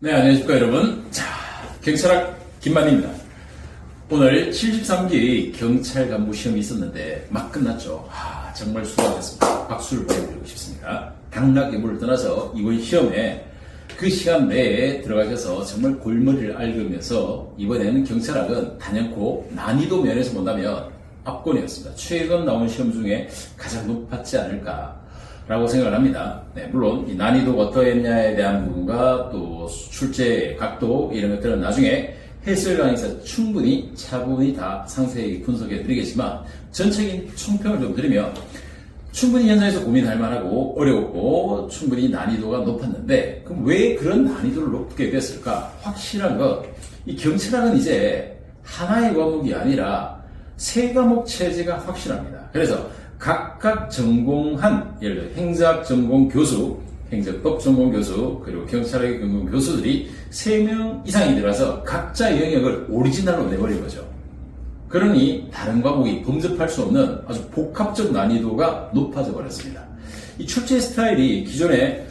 네, 안녕하십니까 여러분. 자, 경찰학 김만희입니다. 오늘 73기 경찰 간부 시험이 있었는데 막 끝났죠. 정말 수고하셨습니다. 박수를 보내드리고 싶습니다. 당락 여부를 떠나서 이번 시험에 그 시간 내에 들어가셔서 정말 골머리를 앓으면서 이번에는 경찰학은 단연코 난이도 면에서 본다면 압권이었습니다. 최근 나온 시험 중에 가장 높았지 않을까 라고 생각을 합니다. 네, 물론 이 난이도가 어떠했냐에 대한 부분과 또 출제 각도 이런 것들은 나중에 해설 강의에서 충분히 차분히 다 상세히 분석해 드리겠지만 전체적인 총평을 좀 드리면 충분히 현장에서 고민할 만하고 어려웠고 충분히 난이도가 높았는데 그럼 왜 그런 난이도를 높게 됐을까? 확실한 건 이 경찰학은 이제 하나의 과목이 아니라 세 과목 체제가 확실합니다. 그래서 각각 전공한 예를 들어 행정학 전공 교수, 행정법 전공 교수, 그리고 경찰학의 전공 교수들이 3명 이상이 들어서 각자 영역을 오리지널로 내버린 거죠. 그러니 다른 과목이 범접할 수 없는 아주 복합적 난이도가 높아져 버렸습니다. 이 출제 스타일이 기존에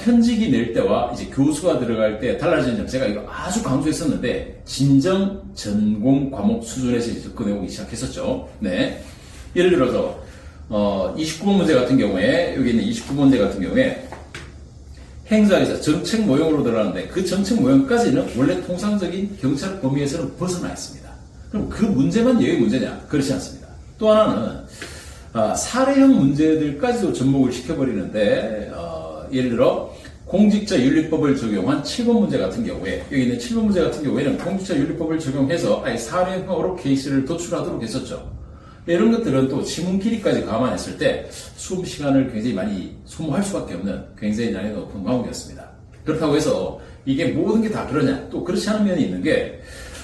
현직이 낼 때와 이제 교수가 들어갈 때 달라지는 점 제가 이거 아주 강조했었는데 진정 전공 과목 수준에서 이제 접근해 오기 시작했었죠. 네. 예를 들어서 29번 문제 같은 경우에 여기 있는 29번 문제 같은 경우에 행사에서 정책 모형으로 들어가는데 그 정책 모형까지는 원래 통상적인 경찰 범위에서는 벗어나 있습니다. 그럼 그 문제만 여기 문제냐? 그렇지 않습니다. 또 하나는 사례형 문제들까지도 접목을 시켜버리는데 예를 들어 공직자윤리법을 적용한 7번 문제 같은 경우에 여기 있는 7번 문제 같은 경우에는 공직자윤리법을 적용해서 아예 사례형으로 케이스를 도출하도록 했었죠. 이런 것들은 또 지문 길이까지 감안했을 때 수업 시간을 굉장히 많이 소모할 수밖에 없는 굉장히 난이도가 높은 과목이었습니다. 그렇다고 해서 이게 모든 게 다 그러냐? 또 그렇지 않은 면이 있는 게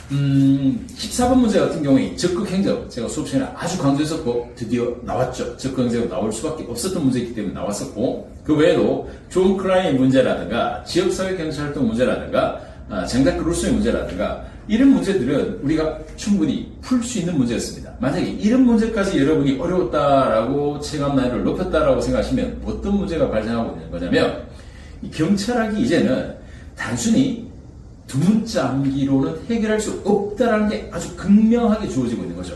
14번 문제 같은 경우에 적극행정 제가 수업 시간에 아주 강조했었고 드디어 나왔죠. 적극행정으로 나올 수밖에 없었던 문제이기 때문에 나왔었고 그 외에도 존 클라인 문제라든가 지역사회경찰활동 문제라든가 장자크 루소의 문제라든가 이런 문제들은 우리가 충분히 풀 수 있는 문제였습니다. 만약에 이런 문제까지 여러분이 어려웠다라고 체감 난이도를 높였다라고 생각하시면 어떤 문제가 발생하고 있는 거냐면 이 경찰학이 이제는 단순히 두 문자 암기로는 해결할 수 없다라는 게 아주 극명하게 주어지고 있는 거죠.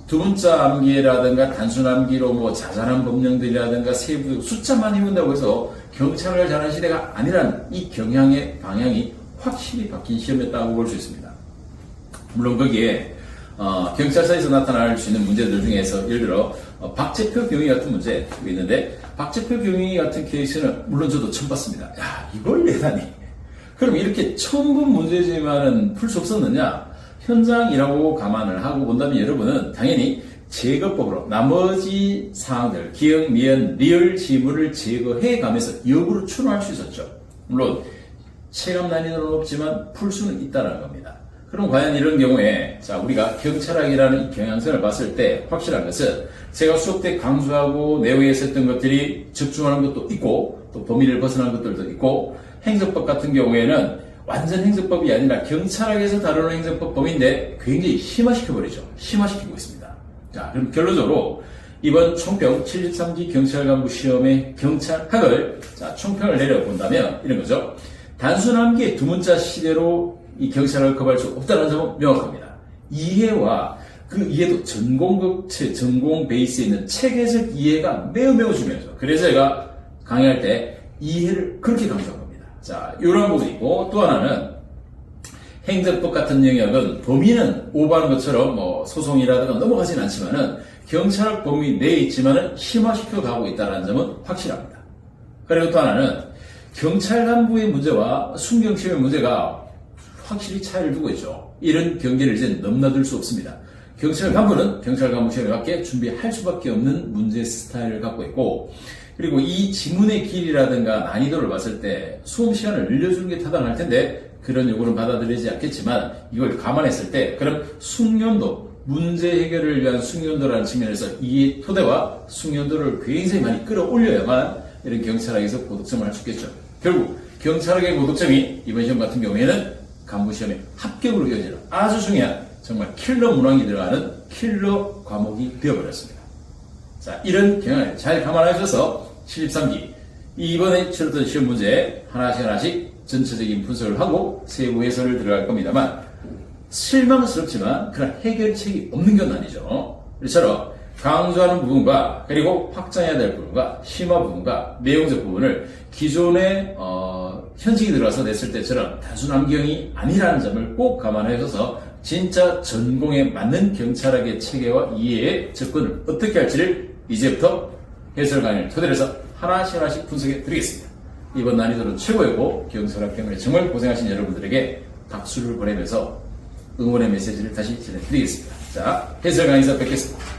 두 문자 암기라든가 단순 암기로 뭐 자잘한 법령들이라든가 세부 숫자만 외운다고 해서 경찰을 잘하는 시대가 아니란 이 경향의 방향이 확실히 바뀐 시험이었다고 볼 수 있습니다. 물론 거기에 경찰서에서 나타날 수 있는 문제들 중에서 예를 들어 박재표 경위 같은 문제 있는데 박재표 경위 같은 케이스는 물론 저도 처음 봤습니다. 야, 이걸 내다니. 그럼 이렇게 처음 본 문제지만은 풀 수 없었느냐? 현장이라고 감안을 하고 본다면 여러분은 당연히 제거법으로 나머지 사항들 기억, 미연, 리얼 지문을 제거해 가면서 역으로 추론할 수 있었죠. 물론 체감 난이도는 높지만 풀 수는 있다는 겁니다. 그럼 과연 이런 경우에 자 우리가 경찰학이라는 이 경향성을 봤을 때 확실한 것은 제가 수업 때 강조하고 내용에 있었던 것들이 적중하는 것도 있고 또 범위를 벗어나는 것들도 있고 행정법 같은 경우에는 완전 행정법이 아니라 경찰학에서 다루는 행정법 범위인데 굉장히 심화시켜버리죠. 심화시키고 있습니다. 자 그럼 결론적으로 이번 총평 73기 경찰간부 시험의 경찰학을 자 총평을 내려본다면 이런 거죠. 단순 암기의 두 문자 시대로 이 경찰학을 커버할 수 없다는 점은 명확합니다. 이해와 그 이해도 전공급체, 전공 베이스에 있는 체계적 이해가 매우 중요하죠. 그래서 제가 강의할 때 이해를 그렇게 강조한 겁니다. 자, 이런 부분이 있고 또 하나는 행정법 같은 영역은 범위는 오버하는 것처럼 뭐 소송이라든가 넘어가진 않지만은 경찰학 범위 내에 있지만은 심화시켜 가고 있다는 점은 확실합니다. 그리고 또 하나는 경찰 간부의 문제와 순경시험의 문제가 확실히 차이를 두고 있죠. 이런 경계를 이제 넘나들 수 없습니다. 경찰 간부는 경찰 간부 시험에 맞게 준비할 수밖에 없는 문제 스타일을 갖고 있고 그리고 이 지문의 길이라든가 난이도를 봤을 때 수험 시간을 늘려주는 게 타당할 텐데 그런 요구는 받아들이지 않겠지만 이걸 감안했을 때 그럼 숙련도 문제 해결을 위한 숙련도라는 측면에서 이 토대와 숙련도를 굉장히 많이 끌어올려야만 이런 경찰학에서 고득점을 할 수 있겠죠. 결국 경찰학의 고득점이 이번 시험 같은 경우에는 간부시험의 합격으로 이어지는 아주 중요한 정말 킬러 문항이 들어가는 킬러 과목이 되어버렸습니다. 자, 이런 경향을 잘 감안하셔서 73기 이번에 치렀던 시험 문제 하나씩 전체적인 분석을 하고 세부 해설을 들어갈 겁니다만 실망스럽지만 그런 해결책이 없는 건 아니죠. 이처럼 강조하는 부분과 그리고 확장해야 될 부분과 심화 부분과 내용적 부분을 기존의 현직이 들어와서 냈을 때처럼 단순 암기형이 아니라는 점을 꼭 감안해서 진짜 전공에 맞는 경찰학의 체계와 이해의 접근을 어떻게 할지를 이제부터 해설 강의를 토대로 해서 하나씩 분석해 드리겠습니다. 이번 난이도는 최고였고 경찰학 때문에 정말 고생하신 여러분들에게 박수를 보내면서 응원의 메시지를 다시 전해드리겠습니다. 자, 해설 강의에서 뵙겠습니다.